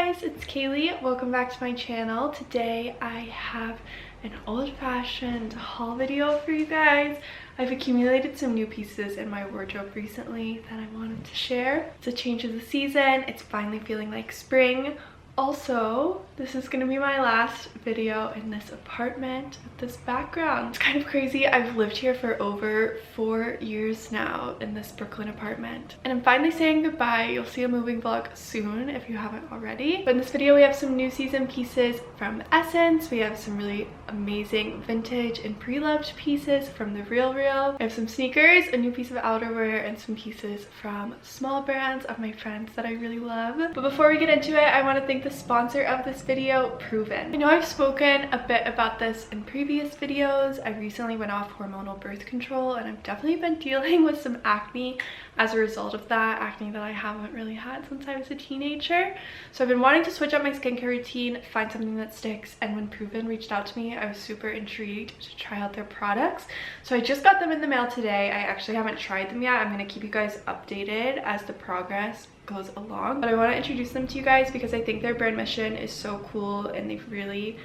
guys, it's Kaylee. Welcome back to my channel. Today I have an old-fashioned haul video for you guys. I've accumulated some new pieces in my wardrobe recently that I wanted to share. It's a change of the season. It's finally feeling like spring. Also, this is gonna be my last video in this apartment with this background. It's kind of crazy. I've lived here for over 4 years now in this Brooklyn apartment. And I'm finally saying goodbye. You'll see a moving vlog soon if you haven't already. But in this video, we have some new season pieces from SSENSE. We have some really amazing vintage and pre-loved pieces from the RealReal. I have some sneakers, a new piece of outerwear, and some pieces from small brands of my friends that I really love. But before we get into it, I want to thank the sponsor of this video, Proven. I know I've spoken a bit about this in previous videos. I recently went off hormonal birth control and I've definitely been dealing with some acne as a result of that, acne that I haven't really had since I was a teenager. So I've been wanting to switch up my skincare routine, find something that sticks, and when Proven reached out to me, I was super intrigued to try out their products. So I just got them in the mail today. I actually haven't tried them yet. I'm going to keep you guys updated as the progress goes along, but I want to introduce them to you guys because I think their brand mission is so cool and they've really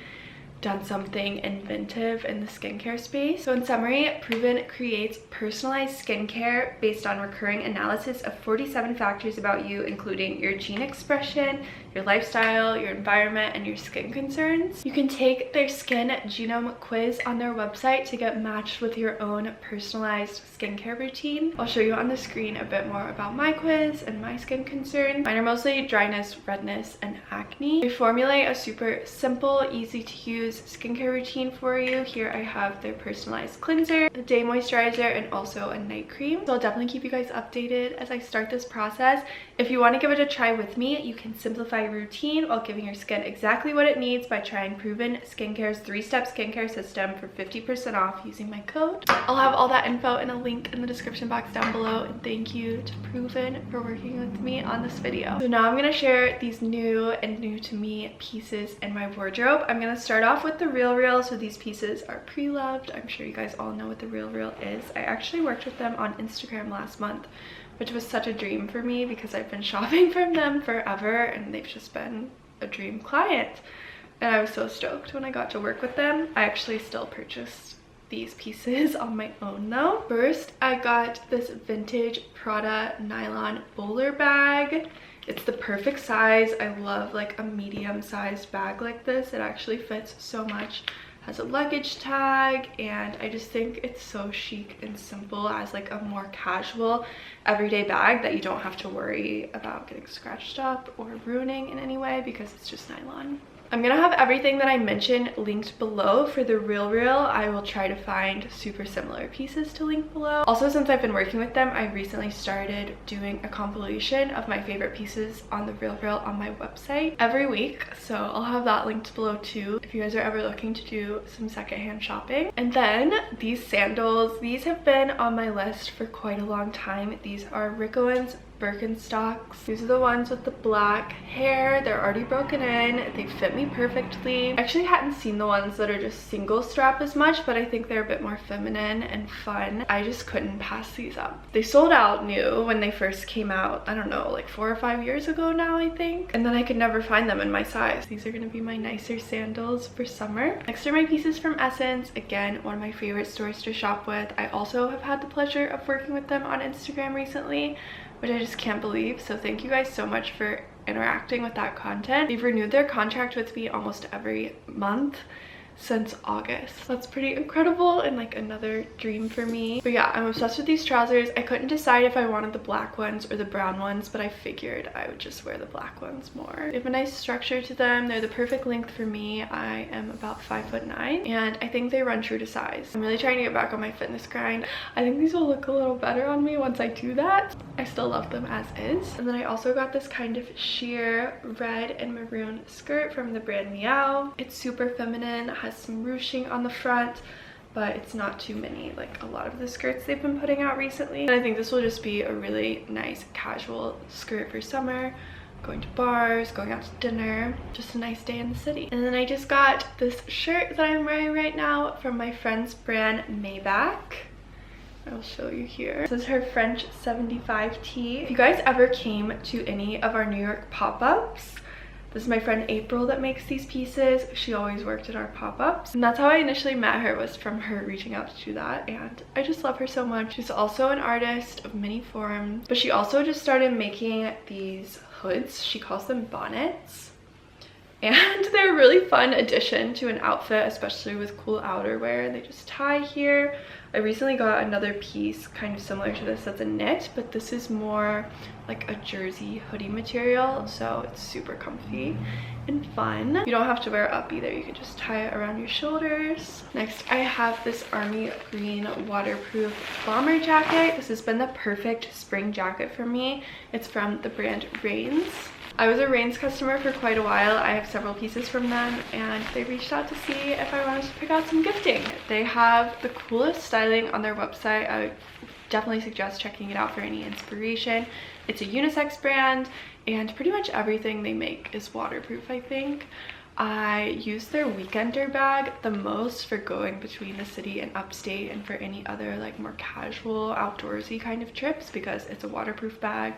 done something inventive in the skincare space. So in summary, Proven creates personalized skincare based on recurring analysis of 47 factors about you, including your gene expression, your lifestyle, your environment, and your skin concerns. You can take their skin genome quiz on their website to get matched with your own personalized skincare routine. I'll show you on the screen a bit more about my quiz and my skin concerns. Mine are mostly dryness, redness, and acne. They formulate a super simple, easy to use skincare routine for you. Here I have their personalized cleanser, a day moisturizer, and also a night cream. So I'll definitely keep you guys updated as I start this process. If you want to give it a try with me, you can simplify your routine while giving your skin exactly what it needs by trying Proven Skincare's 3-step skincare system for 50% off using my code. I'll have all that info in a link in the description box down below, and thank you to Proven for working with me on this video. So now I'm going to share these new and new to me pieces in my wardrobe. I'm going to start off with the RealReal. So these pieces are pre-loved. I'm sure you guys all know what the RealReal is. I actually worked with them on Instagram last month, which was such a dream for me because I've been shopping from them forever and they've just been a dream client. And I was so stoked when I got to work with them. I actually still purchased these pieces on my own though. First, I got this vintage Prada nylon bowler bag. It's the perfect size. I love like a medium-sized bag like this. It actually fits so much. Has a luggage tag, and I just think it's so chic and simple as like a more casual everyday bag that you don't have to worry about getting scratched up or ruining in any way because it's just nylon. I'm gonna have everything that I mentioned linked below for the RealReal. I will try to find super similar pieces to link below. Also, since I've been working with them, I recently started doing a compilation of my favorite pieces on the RealReal on my website every week. So I'll have that linked below too if you guys are ever looking to do some secondhand shopping. And then these sandals, these have been on my list for quite a long time. These are Rick Owens Birkenstocks. These are the ones with the black hair. They're already broken in. They fit me perfectly. I actually hadn't seen the ones that are just single strap as much, but I think they're a bit more feminine and fun. I just couldn't pass these up. They sold out new when they first came out. I don't know, like 4 or 5 years ago now, I think. And then I could never find them in my size. These are gonna be my nicer sandals for summer. Next are my pieces from SSENSE. Again, one of my favorite stores to shop with. I also have had the pleasure of working with them on Instagram recently, which I just can't believe. So thank you guys so much for interacting with that content. They've renewed their contract with me almost every month since August. That's pretty incredible and like another dream for me. But yeah, I'm obsessed with these trousers. I couldn't decide if I wanted the black ones or the brown ones, but I figured I would just wear the black ones more. They have a nice structure to them. They're the perfect length for me. I am about 5'9", and I think they run true to size. I'm really trying to get back on my fitness grind. I think these will look a little better on me once I do that. I still love them as is. And then I also got this kind of sheer red and maroon skirt from the brand Meow. It's super feminine, has some ruching on the front, but it's not too many like a lot of the skirts they've been putting out recently. And I think this will just be a really nice casual skirt for summer, going to bars, going out to dinner, just a nice day in the city. And then I just got this shirt that I'm wearing right now from my friend's brand Maybach. I'll show you here. This is her French 75 tee. If you guys ever came to any of our New York pop-ups, This is my friend April that makes these pieces. She always worked at our pop-ups, and that's how I initially met her, was from her reaching out to do that, and I just love her so much. She's also an artist of many forms, but she also just started making these hoods. She calls them bonnets, and they're a really fun addition to an outfit, especially with cool outerwear. They just tie here. I recently got another piece kind of similar to this that's a knit, but this is more like a jersey hoodie material, so it's super comfy and fun. You don't have to wear it up either, you can just tie it around your shoulders. Next, I have this army green waterproof bomber jacket. This has been the perfect spring jacket for me. It's from the brand Rains. I was a Rains customer for quite a while. I have several pieces from them, and they reached out to see if I wanted to pick out some gifting. They have the coolest styling on their website. I would definitely suggest checking it out for any inspiration. It's a unisex brand, and pretty much everything they make is waterproof, I think. I use their weekender bag the most for going between the city and upstate, and for any other like more casual outdoorsy kind of trips, because it's a waterproof bag.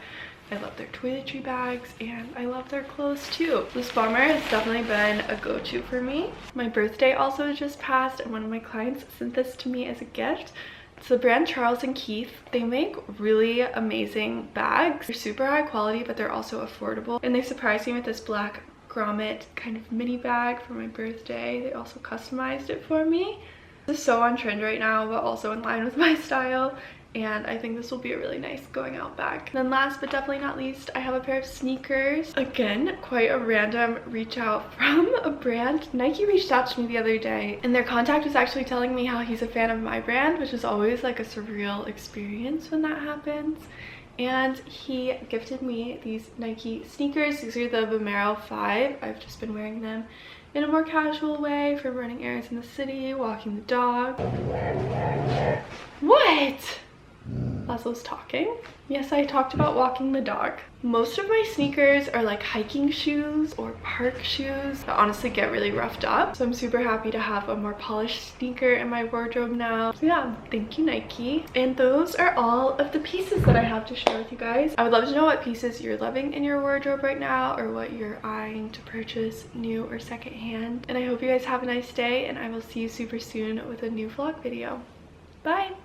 I love their toiletry bags, and I love their clothes too. This bomber has definitely been a go-to for me. My birthday also just passed, and one of my clients sent this to me as a gift. It's the brand Charles & Keith. They make really amazing bags. They're super high quality, but they're also affordable. And they surprised me with this black grommet kind of mini bag for my birthday. They also customized it for me. This is so on trend right now, but also in line with my style, and I think this will be a really nice going out bag. And then last but definitely not least, I have a pair of sneakers. Again, quite a random reach out from a brand. Nike reached out to me the other day, and their contact was actually telling me how he's a fan of my brand, which is always like a surreal experience when that happens. And he gifted me these Nike sneakers. These are the Vomero 5. I've just been wearing them in a more casual way for running errands in the city, walking the dog. What? Laszlo's talking. Yes, I talked about walking the dog. Most of my sneakers are like hiking shoes or park shoes that honestly get really roughed up. So I'm super happy to have a more polished sneaker in my wardrobe now. So yeah, thank you Nike. And those are all of the pieces that I have to share with you guys. I would love to know what pieces you're loving in your wardrobe right now, or what you're eyeing to purchase new or secondhand. And I hope you guys have a nice day, and I will see you super soon with a new vlog video. Bye!